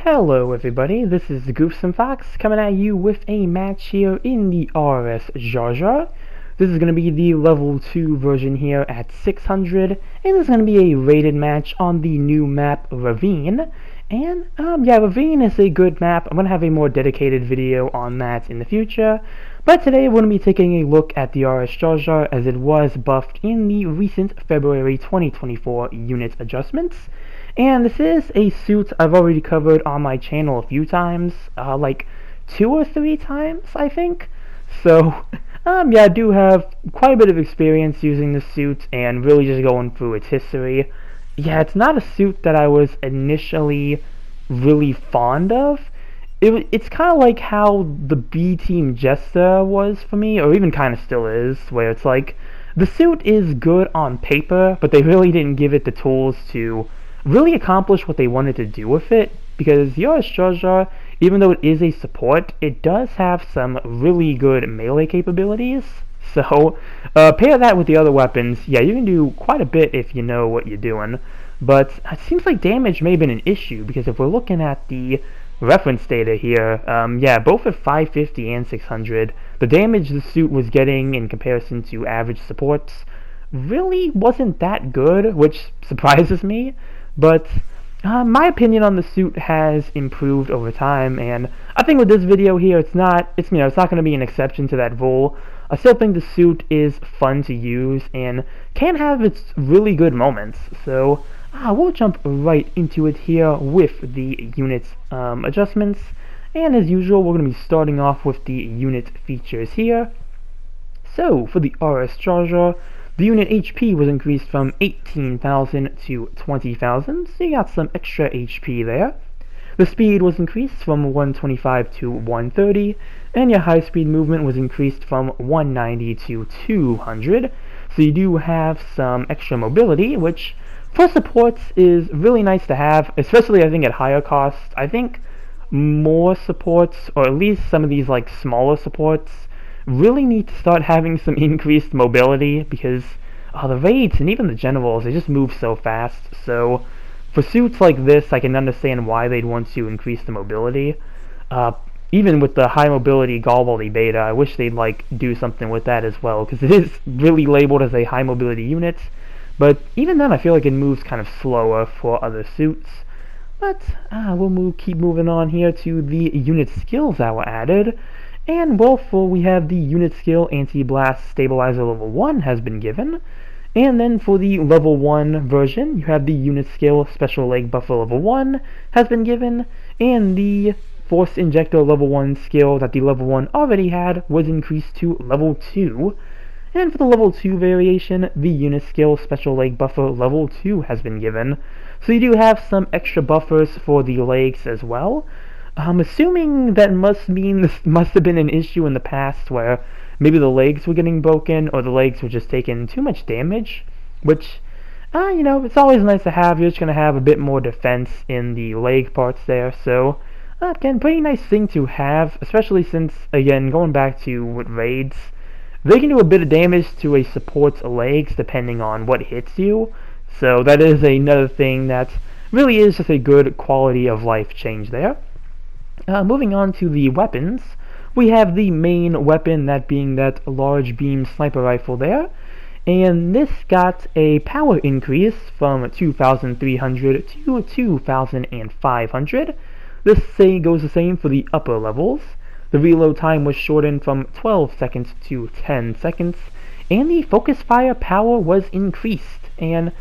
Hello everybody, this is the Goofsome Fox coming at you with a match here in the RS-Jarja. This is going to be the level 2 version here at 600, and this is going to be a rated match on the new map Ravine. And yeah, Ravine is a good map. I'm going to have a more dedicated video on that in the future. But today we're going to be taking a look at the RS-Jarja as it was buffed in the recent February 2024 unit adjustments. And this is a suit I've already covered on my channel a few times, like 2 or 3 times, I think. So, yeah, I do have quite a bit of experience using this suit and really just going through its history. Yeah, it's not a suit that I was initially really fond of. It's kind of like how the B-Team Jester was for me, or even kind of still is, where it's like, the suit is good on paper, but they really didn't give it the tools to really accomplish what they wanted to do with it, because the RS-Jarja, even though it is a support, it does have some really good melee capabilities. So, pair that with the other weapons, yeah, you can do quite a bit if you know what you're doing. But it seems like damage may have been an issue, because if we're looking at the reference data here, yeah, both at 550 and 600, the damage the suit was getting in comparison to average supports really wasn't that good, which surprises me. But my opinion on the suit has improved over time, and I think with this video here, it's not going to be an exception to that rule. I still think the suit is fun to use and can have its really good moments. So we'll jump right into it here with the unit adjustments, and as usual, we're going to be starting off with the unit features here. So for the RS-Jarja, the unit HP was increased from 18,000 to 20,000, so you got some extra HP there. The speed was increased from 125 to 130, and your high speed movement was increased from 190 to 200, so you do have some extra mobility, which for supports is really nice to have, especially I think at higher costs. I think more supports, or at least some of these like smaller supports, really need to start having some increased mobility, because the raids and even the generals, they just move so fast. So for suits like this, I can understand why they'd want to increase the mobility. Even with the high mobility Galwali beta, I wish they'd like do something with that as well, because it is really labeled as a high mobility unit, but even then I feel like it moves kind of slower for other suits. But we'll keep moving on here to the unit skills that were added. And well, we have the unit skill Anti-Blast Stabilizer level 1 has been given. And then for the level 1 version, you have the unit skill Special Leg Buffer level 1 has been given. And the Force Injector level 1 skill that the level 1 already had was increased to level 2. And for the level 2 variation, the unit skill Special Leg Buffer level 2 has been given. So you do have some extra buffers for the legs as well. I'm assuming that must mean this must have been an issue in the past where maybe the legs were getting broken or the legs were just taking too much damage, which, it's always nice to have. You're just going to have a bit more defense in the leg parts there, so again, pretty nice thing to have, especially since, again, going back to with raids, they can do a bit of damage to a support's legs depending on what hits you, so that is another thing that really is just a good quality of life change there. Moving on to the weapons, we have the main weapon, that being that large beam sniper rifle there, and this got a power increase from 2,300 to 2,500. This goes the same for the upper levels. The reload time was shortened from 12 seconds to 10 seconds, and the focus fire power was increased, and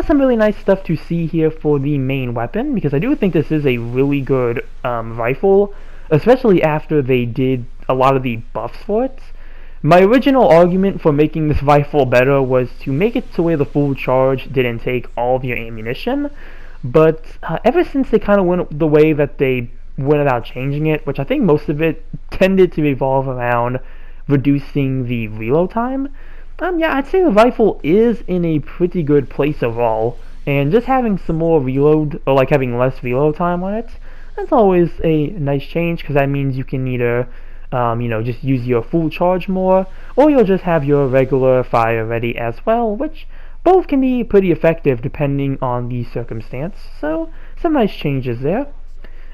some really nice stuff to see here for the main weapon, because I do think this is a really good rifle, especially after they did a lot of the buffs for it. My original argument for making this rifle better was to make it to where the full charge didn't take all of your ammunition, but ever since they kind of went the way that they went about changing it, which I think most of it tended to revolve around reducing the reload time, yeah, I'd say the rifle is in a pretty good place overall, and just having some more reload, or like having less reload time on it, that's always a nice change, because that means you can either, just use your full charge more, or you'll just have your regular fire ready as well, which both can be pretty effective depending on the circumstance, so some nice changes there.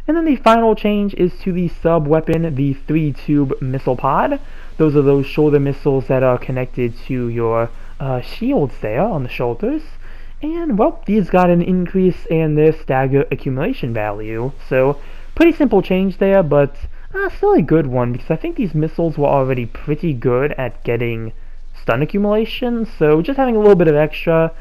And then the final change is to the sub-weapon, the 3-tube missile pod. Those are those shoulder missiles that are connected to your shields there on the shoulders. And, well, these got an increase in their stagger accumulation value. So, pretty simple change there, but still a good one, because I think these missiles were already pretty good at getting stun accumulation, so just having a little bit of extra,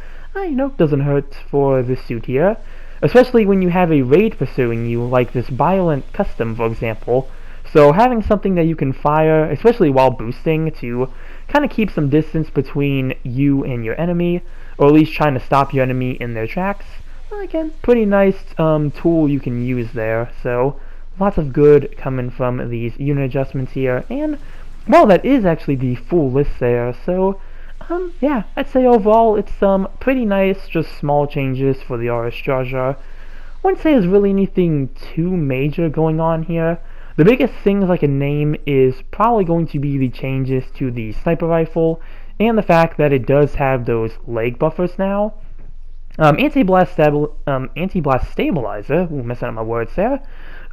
doesn't hurt for this suit here. Especially when you have a raid pursuing you, like this violent custom, for example. So having something that you can fire, especially while boosting, to kind of keep some distance between you and your enemy, or at least trying to stop your enemy in their tracks, again, pretty nice tool you can use there. So lots of good coming from these unit adjustments here, and well, that is actually the full list there. So yeah, I'd say overall it's pretty nice, just small changes for the RS-Jarja. Wouldn't say there's really anything too major going on here. The biggest things I can name is probably going to be the changes to the sniper rifle, and the fact that it does have those leg buffers now. Anti-blast stabilizer, messing up my words there.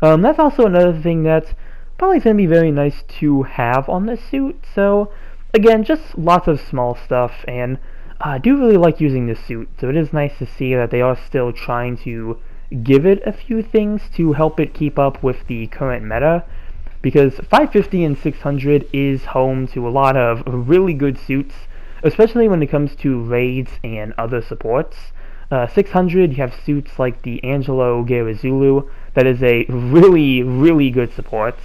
That's also another thing that's probably going to be very nice to have on this suit. So again, just lots of small stuff, and I do really like using this suit, so it is nice to see that they are still trying to give it a few things to help it keep up with the current meta, because 550 and 600 is home to a lot of really good suits, especially when it comes to raids and other supports. 600, you have suits like the Angelo Garazulu, that is a really, really good support.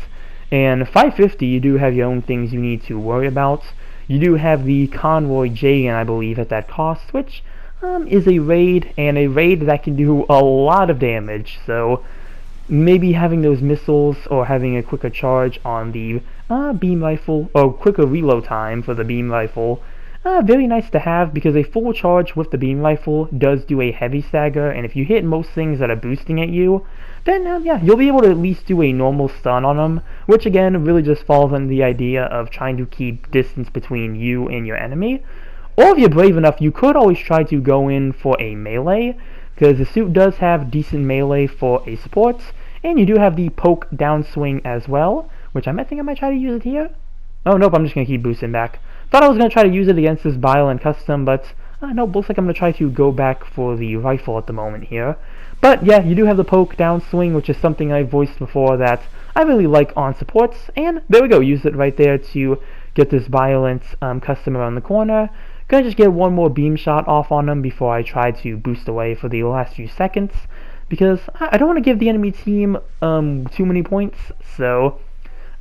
And 550, you do have your own things you need to worry about. You do have the Conroy Jagan, I believe, at that cost, which is a raid, and a raid that can do a lot of damage. So maybe having those missiles or having a quicker charge on the beam rifle, or quicker reload time for the beam rifle, very nice to have, because a full charge with the beam rifle does do a heavy stagger, and if you hit most things that are boosting at you, then yeah, you'll be able to at least do a normal stun on them, which again really just falls on the idea of trying to keep distance between you and your enemy. Or if you're brave enough, you could always try to go in for a melee, because the suit does have decent melee for a support, and you do have the poke downswing as well, which I think I might try to use it here. Oh nope, I'm just going to keep boosting back. Thought I was going to try to use it against this violent custom, but nope, looks like I'm going to try to go back for the rifle at the moment here. But yeah, you do have the poke downswing, which is something I voiced before that I really like on supports, and there we go, use it right there to get this violent custom around the corner. Gonna just get one more beam shot off on him before I try to boost away for the last few seconds, because I don't want to give the enemy team too many points, so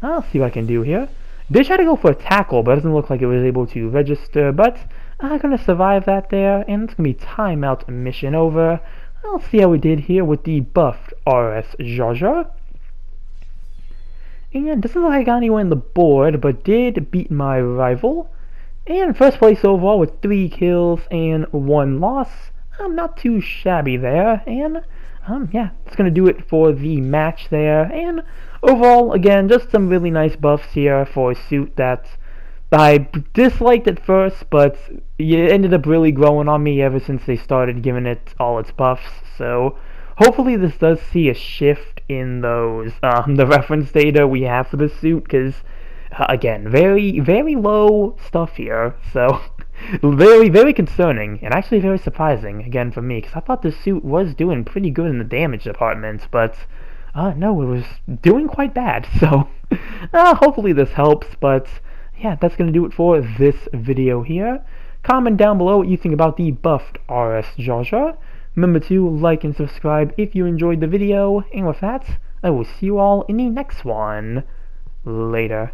I'll see what I can do here. Did try to go for a tackle, but it doesn't look like it was able to register, but I'm going to survive that there, and it's going to be timeout mission over. I'll see how we did here with the buffed RS-Jarja. And doesn't look like I got anywhere on the board, but did beat my rival. And first place overall with 3 kills and 1 loss. I'm not too shabby there, and yeah, it's going to do it for the match there. And overall, again, just some really nice buffs here for a suit that I disliked at first, but it ended up really growing on me ever since they started giving it all its buffs. So hopefully this does see a shift in those the reference data we have for the suit, because again, very, very low stuff here. So very, very concerning, and actually very surprising, again, for me, because I thought the suit was doing pretty good in the damage department, but no, it was doing quite bad. So hopefully this helps, but yeah, that's going to do it for this video here. Comment down below what you think about the buffed RS-Jarja. Remember to like and subscribe if you enjoyed the video, and with that, I will see you all in the next one. Later.